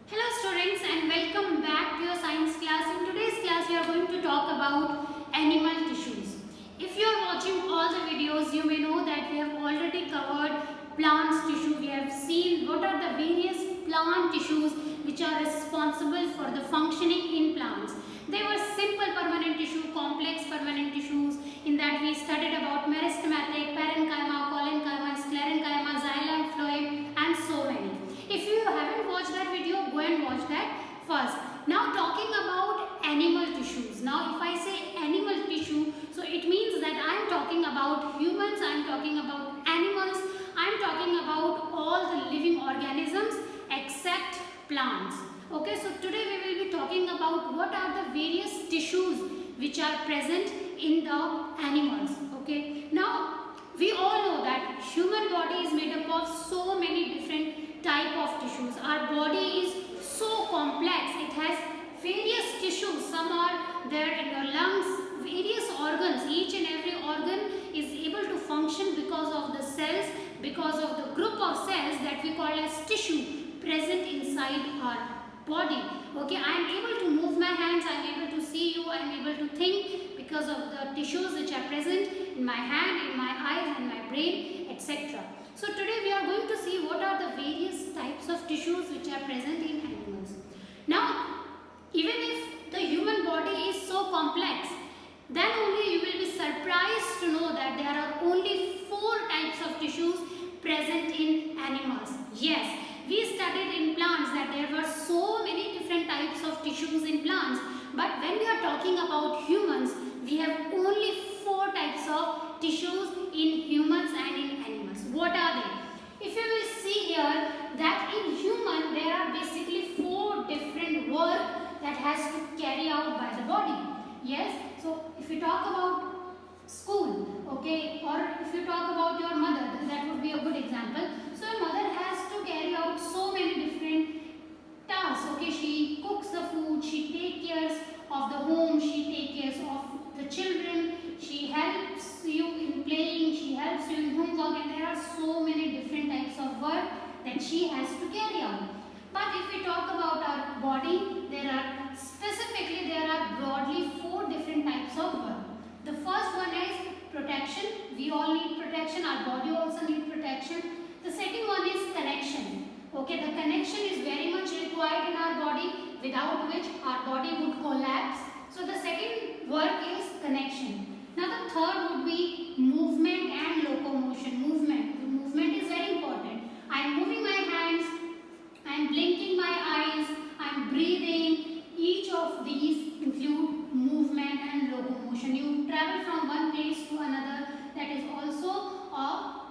Hello students and welcome back to your science class. In today's class we are going to talk about animal tissues. If you are watching all the videos, you may know that we have already covered plants tissue. We have seen what are the various plant tissues which are responsible for the functioning in plants. They were simple permanent tissue, complex permanent tissues. In that we studied about meristematic, parenchyma, collenchyma, sclerenchyma, xylem, phloem and so many. If you haven't watched that video, go and watch that first. Now talking about animal tissues. Now if I say animal tissue, so it means that I am talking about humans, I am talking about animals, I am talking about all the living organisms except plants. Okay, so today we will be talking about what are the various tissues which are present in the animals. Okay, now we all know that human body is made up of so many different type of tissues. Our body is so complex. It has various tissues. Some are there in your lungs, various organs. Each and every organ is able to function because of the cells, because of the group of cells that we call as tissue present inside our body. Okay, I am able to move my hands, I am able to see you, I am able to think because of the tissues which are present in my hand, in my eyes, in my brain, etc. So today we are going to see what are the various types of tissues which are present in animals. Now, even if the human body is so complex, then only you will be surprised to know that there are only 4 types of tissues present in animals. Yes, we studied in plants that there were so many different types of tissues in plants, but when we are talking about humans, we have only 4 types of tissues in humans and in animals. What are they? If you will see here that in human there are basically 4 different work that has to carry out by the body. Yes, so if you talk about school, okay, or if you talk about your mother, then that would be a good example. So your mother has to carry out so many different tasks. Okay, she cooks the food, she takes care of the home, she takes care of the children, she helps you in playing, she helps you in homework, and there are so many different types of work that she has to carry out. But if we talk about our body, there are broadly 4 different types of work. The first one is protection. We all need protection. Our body also needs protection. The second one is connection. Okay, the connection is very much required in our body, without which our body would collapse. So the second work is connection. Now the third would be movement and locomotion. Movement. The movement is very important. I am moving my hands, I am blinking my eyes, I am breathing. Each of these include movement and locomotion. You travel from one place to another, that is also a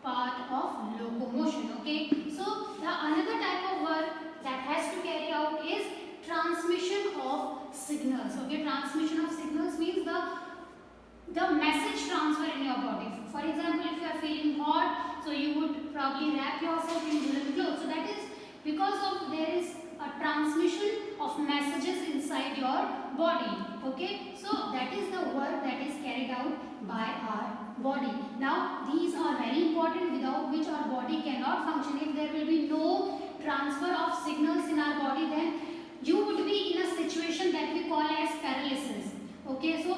part of locomotion. Okay, so the another type of work that has to carry out is transmission of signals. Okay, transmission of signals means the message transfer in your body. For example, if you are feeling hot, so you would probably wrap yourself in woolen clothes. So that is because of there is a transmission of messages inside your body. Okay, so that is the work that is carried out by our body. Now these are very important, without which our body cannot function. If there will be no transfer of signals in our body, then you would be in a situation that we call as paralysis. Okay, so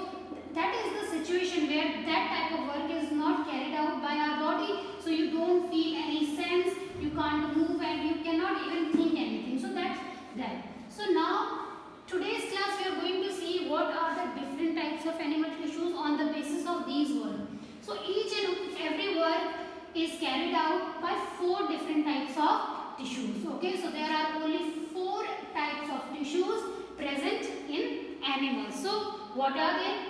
that is the situation where that type of work is not carried out by our body, so you don't feel any sense, you can't move, and you cannot even think anything. So that's that. So now today's class we are going to see what are the different types of animal tissues on the basis of these work. So each and every work is carried out by 4 different types of tissues. Okay, so there are only 4 types of tissues present in animals. So what are they?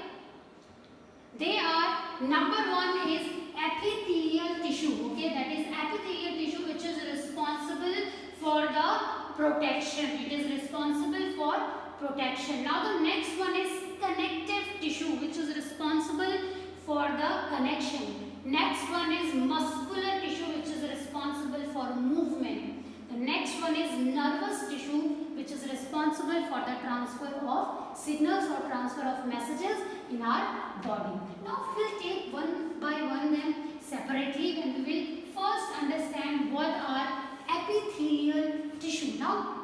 They are, number 1 is epithelial tissue. Okay, that is epithelial tissue which is responsible for the protection. It is responsible for protection. Now the next one is connective tissue which is responsible for the connection. Next one is muscular tissue which is responsible for movement. The next one is nervous tissue which is responsible for the transfer of signals or transfer of messages in our body. Now we will take one by one them separately, and we will first understand what are epithelial tissue. Now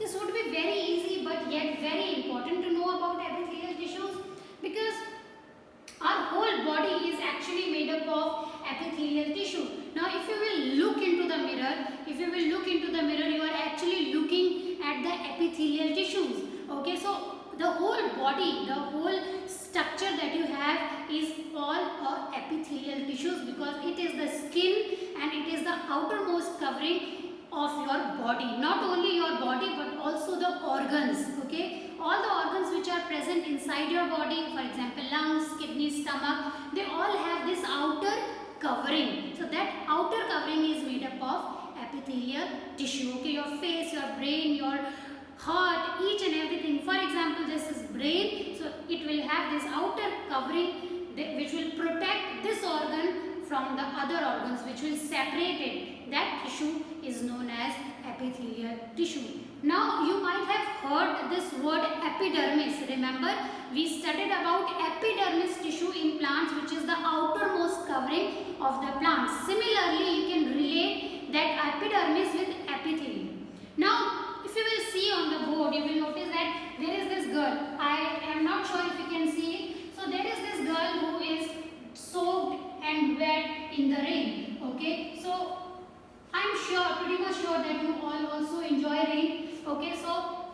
This would be very easy but yet very important to know about epithelial tissues, because our whole body is actually made up of epithelial tissue. Now if you will look into the mirror, you are actually looking at the epithelial tissues. Okay, so the whole body, the whole structure that you have is all epithelial tissues, because it is the skin and it is the outermost covering of your body. Not only your body but also the organs. Okay, all the organs which are present inside your body, for example lungs, kidney, stomach, they all have this outer covering. So that outer covering is made up of epithelial tissue. Okay, your face, your brain, your heart, each and everything. For example, this is brain, so it will have this outer covering which will protect this organ from the other organs, which will separate it. That tissue is known as epithelial tissue. Now you might have heard this word epidermis. Remember, we studied about epidermis tissue in plants, which is the outermost covering of the plant. Similarly, you can relate that epidermis with epithelium. Now if you will see on the board, you will notice that there is this girl. I am not sure if you can see it. So there is this girl who is soaked and wet in the rain. Okay, so I am sure, pretty much sure that you all also enjoy rain. Okay, so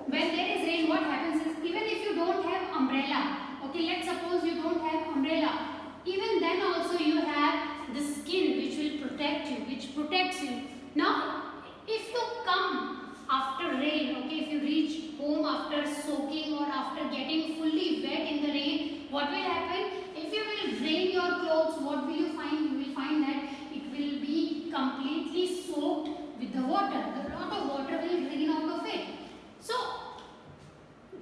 when there is rain, what happens is, even if you don't have umbrella, okay, let's suppose you don't have umbrella, even then also you have the skin which will protect you, which protects you. Now if you come after rain, okay, if you reach home after soaking or after getting fully wet in the rain, what will happen? If you will drain your clothes, what will you find? You will find that it will be completely soaked with the water. A lot of water will drain out of it. So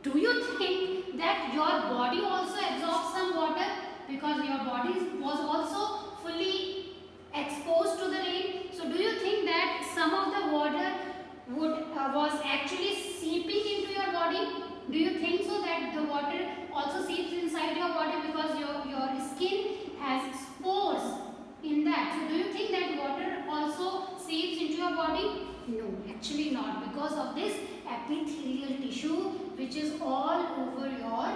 do you think that your body also absorbs some water? Because your body was also fully exposed to the rain. So do you think that some of the water was actually seeping into your body? Do you think so that the water also seeps inside your body, because your skin has spores in that? So do you think that water also seeps into your body? No, actually not, because of this epithelial tissue which is all over your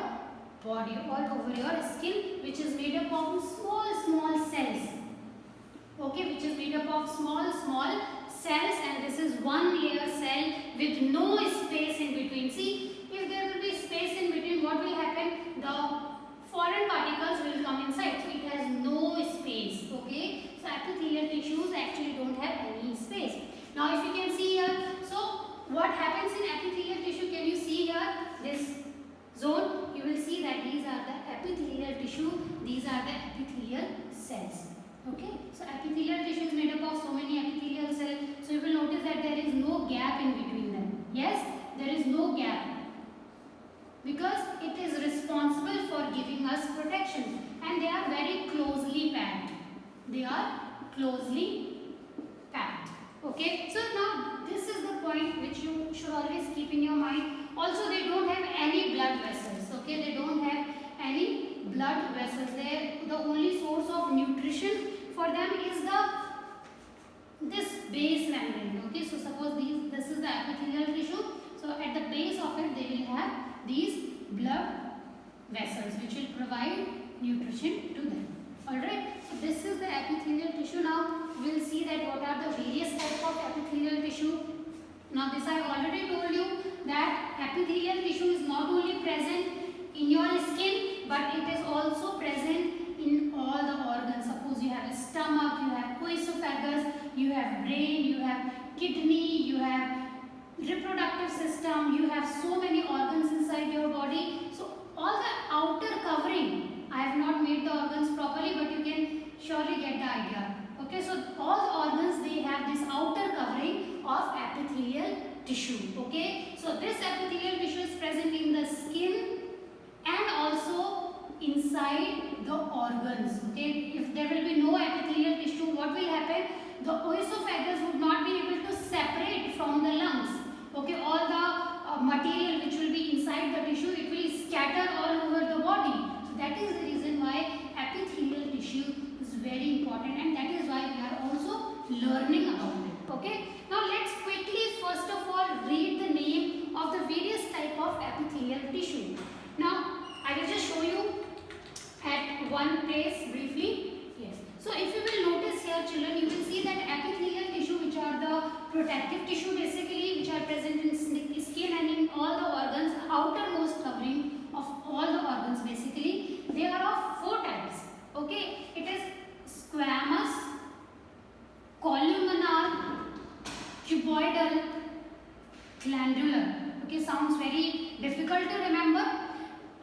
body, all over your skin, which is made up of small cells. Okay, which is made up of small cells, and this is one layer cell with no space in between. See, if there will be space in between, what will happen? The foreign particles will come inside, so it has no space. Okay, so epithelial tissues actually don't have any space. Now if you can see here, so what happens in epithelial tissue? Can you see here this zone? You will see that these are the epithelial tissue, these are the epithelial cells. Okay, so epithelial tissue is made up of so many epithelial cells. So you will notice that there is no gap in between them. Yes, there is no gap, because it is responsible for giving us protection, and they are very closely packed. They are closely packed. Okay, so now this is the point which you should always keep in your mind. Also, they don't have any blood vessels. Okay, they don't have any blood vessels. The only source of nutrition for them is this base membrane. Okay, so suppose this is the epithelial tissue. So at the base of it, they will have these blood vessels which will provide nutrition to them. Alright, so this is the epithelial tissue. Now we will see that what are the various types of epithelial tissue. Now this I have already told you that epithelial tissue is not only present in your skin, but it is also present in all the organs. Suppose you have a stomach, you have esophagus, you have brain, you have kidney, you have reproductive system, you have so many organs inside your body. So all the outer covering, I have not made the organs properly, but you can surely get the idea. Okay, so all the organs, they have this outer covering of epithelial tissue. Okay, so this epithelial tissue is present in the skin and also inside the organs. Okay, if there will be no epithelial tissue, what will happen? The esophagus would not be able to separate from the lungs. Okay, all the material which will be inside the tissue, it will scatter all over the body. So that is the reason why epithelial tissue is very important, and that is why we are also learning about it. Okay, now let's quickly first of all read the name Glandular. Okay, sounds very difficult to remember.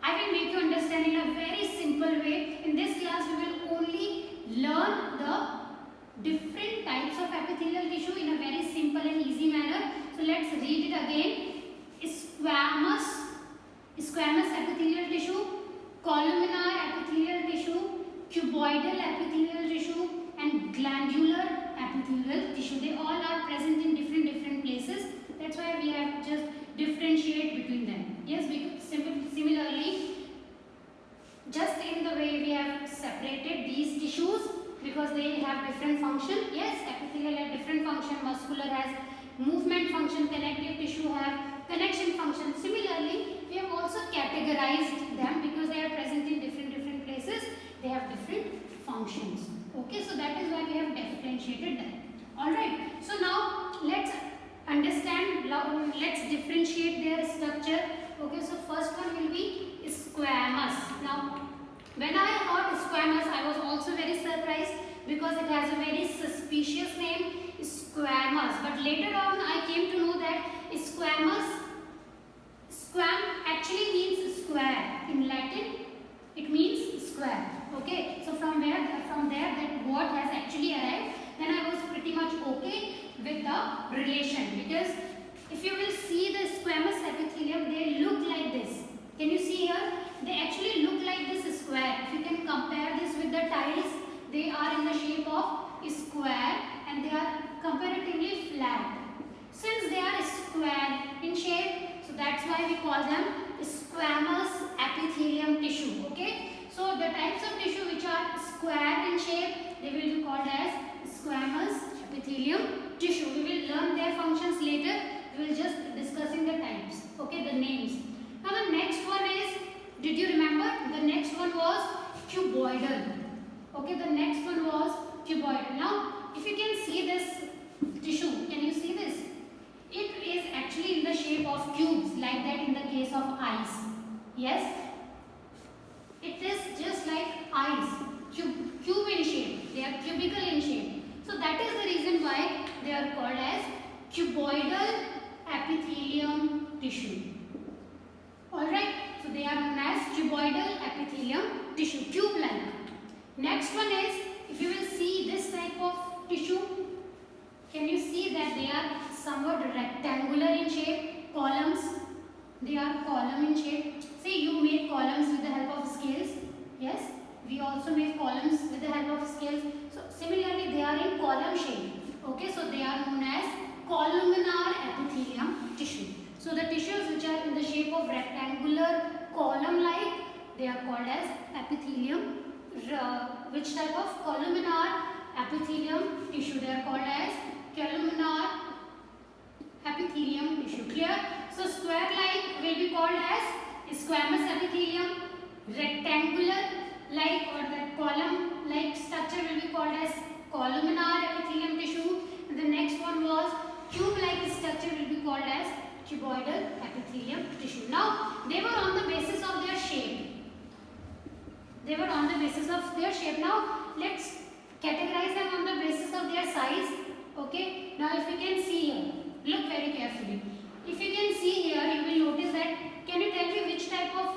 I will make you understand in a very simple way. In this class, we will only learn the different types of epithelial tissue in a very simple and easy manner. So let's read it again. Squamous epithelial tissue, columnar epithelial tissue, cuboidal epithelial tissue, and glandular epithelial tissue. They all are present in different places. That's why we have just differentiate between them. Yes, because similarly, just in the way we have separated these tissues because they have different function. Yes, epithelial have different function, muscular has movement function, connective tissue have connection function. Similarly, we have also categorized them because they are present in different places. They have different functions. Okay, so that is why we have differentiated them. Alright, so now let's understand, let's differentiate their structure. Okay, so first one will be squamous. Now, when I heard squamous, I was also very surprised because it has a very suspicious name, squamous. But later on, I came to know that squam actually means square. In Latin, it means square. Okay, so from there that word has actually arrived. Then I was pretty much okay with the relation, because if you will see the squamous epithelium, they look like this. Can you see here? They actually look like this square. If you can compare this with the tiles, they are in the shape of square and they are comparatively flat. Since they are square in shape, so that's why we call them squamous epithelium tissue. Okay, so the types of tissue which are square in shape, they will be called as squamous epithelium tissue. We will learn their functions later. We will just discussing the types. Okay, the names. Now the next one is, did you remember? The next one was cuboidal. Okay, the next one was cuboidal. Now, if you can see this tissue, can you see this? It is actually in the shape of cubes, like that in the case of eyes. Yes? It is just like eyes, cube in shape. They are cubical in shape. So that is the reason why they are called as cuboidal epithelium tissue. Alright, so they are known as cuboidal epithelium tissue, tube-like. Next one is, if you will see this type of tissue, can you see that they are somewhat rectangular in shape, columns? They are column in shape. See, you make columns with the help of scales. Yes, we also make columns with the help of scales. So similarly, they are in column shape. Okay, so they are known as columnar epithelium tissue. So the tissues which are in the shape of rectangular column-like, they are called as epithelium. Which type of columnar epithelium tissue? They are called as columnar epithelium tissue. Clear? So square-like will be called as squamous epithelium. Rectangular like or the column-like structure will be called as columnar epithelium tissue. And the next one was cube-like structure will be called as cuboidal epithelium tissue. Now they were on the basis of their shape. They were on the basis of their shape. Now let's categorize them on the basis of their size. Okay. Now if you can see here, look very carefully. If you can see here, you will notice that. Can you tell me which type of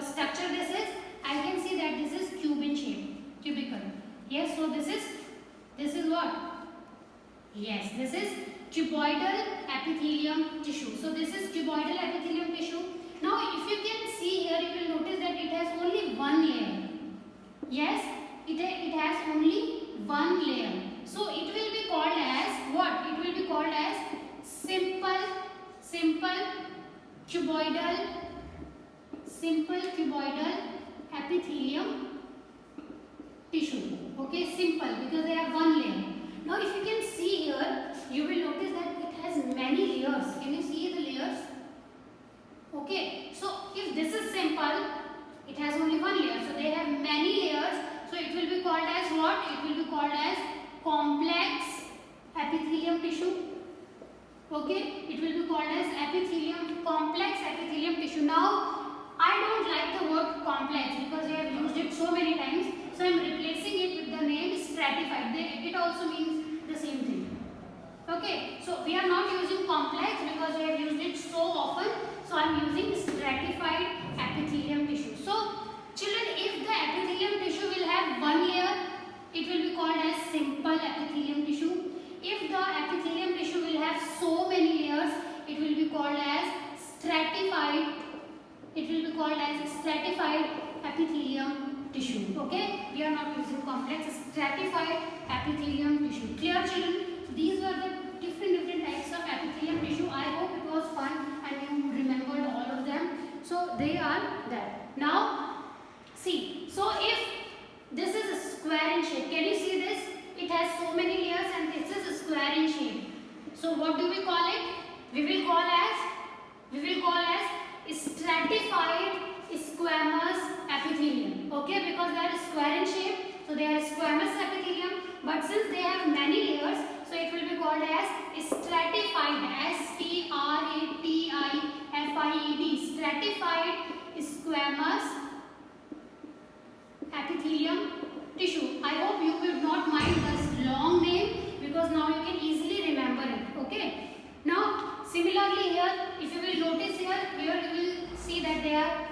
structure this is? I can see that this is cube in shape, cubical. Yes. So this is what? Yes. This is cuboidal epithelium tissue. So this is cuboidal epithelium tissue. Now if you can see here, you will notice that it has only one layer. Yes, it has only one layer. So it will be called as what? It will be called as simple cuboidal epithelium tissue. Okay, simple because they have one layer. Now if you can see here, you will notice that it has many layers. Can you see the layers? Okay, so if this is simple, it has only one layer. So they have many layers. So it will be called as what? It will be called as complex epithelium tissue. Okay, it will be called as complex epithelium tissue. Now, I don't like the word complex because we have used it so many times. So I am replacing it with the name stratified. It also means the same thing. Okay, so we are not using complex because we complex stratified epithelium tissue. Clear children? These were the different types of epithelium tissue. I hope it was fun and you remembered all of them. So they are there. Now see, so if this is a square in shape, can you see this? It has so many layers and this is a square in shape. So what do we call it? We will call as stratified squamous epithelium. Okay, because they are square in shape, so they are squamous epithelium. But since they have many layers, so it will be called as stratified. S-T-R-A-T-I-F-I-E-D. Stratified squamous epithelium tissue. I hope you will not mind this long name because now you can easily remember it. Okay. Now similarly here, if you will notice here you will see that they are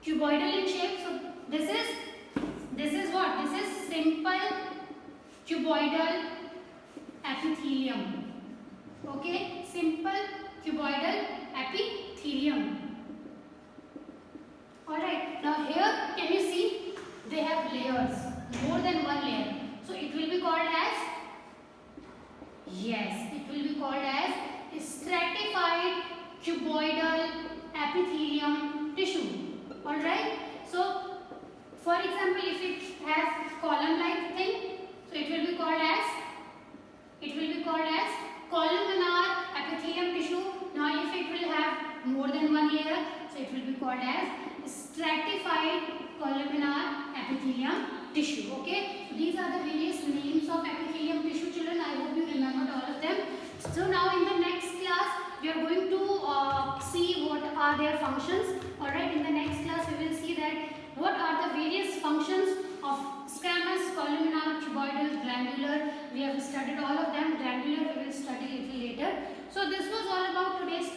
cuboidal in shape. So this is what? This is simple cuboidal epithelium. Okay, simple cuboidal epithelium. Alright, now here can you see they have layers, more than one layer. So it will be called as, yes, it will be called as stratified cuboidal epithelium tissue. Alright, so for example, if it has column-like thing, so it will be called as columnar epithelium tissue. Now if it will have more than one layer, so it will be called as stratified columnar epithelium tissue. Okay, so these are the various names of epithelium tissue, children. I hope you remembered all of them. So now in the next class we are going to see what are their functions. Alright, in the next class we will see that what are the various functions of squamous, columnar, cuboidal, glandular. We have studied all of them. Glandular we will study little later. So this was all about today's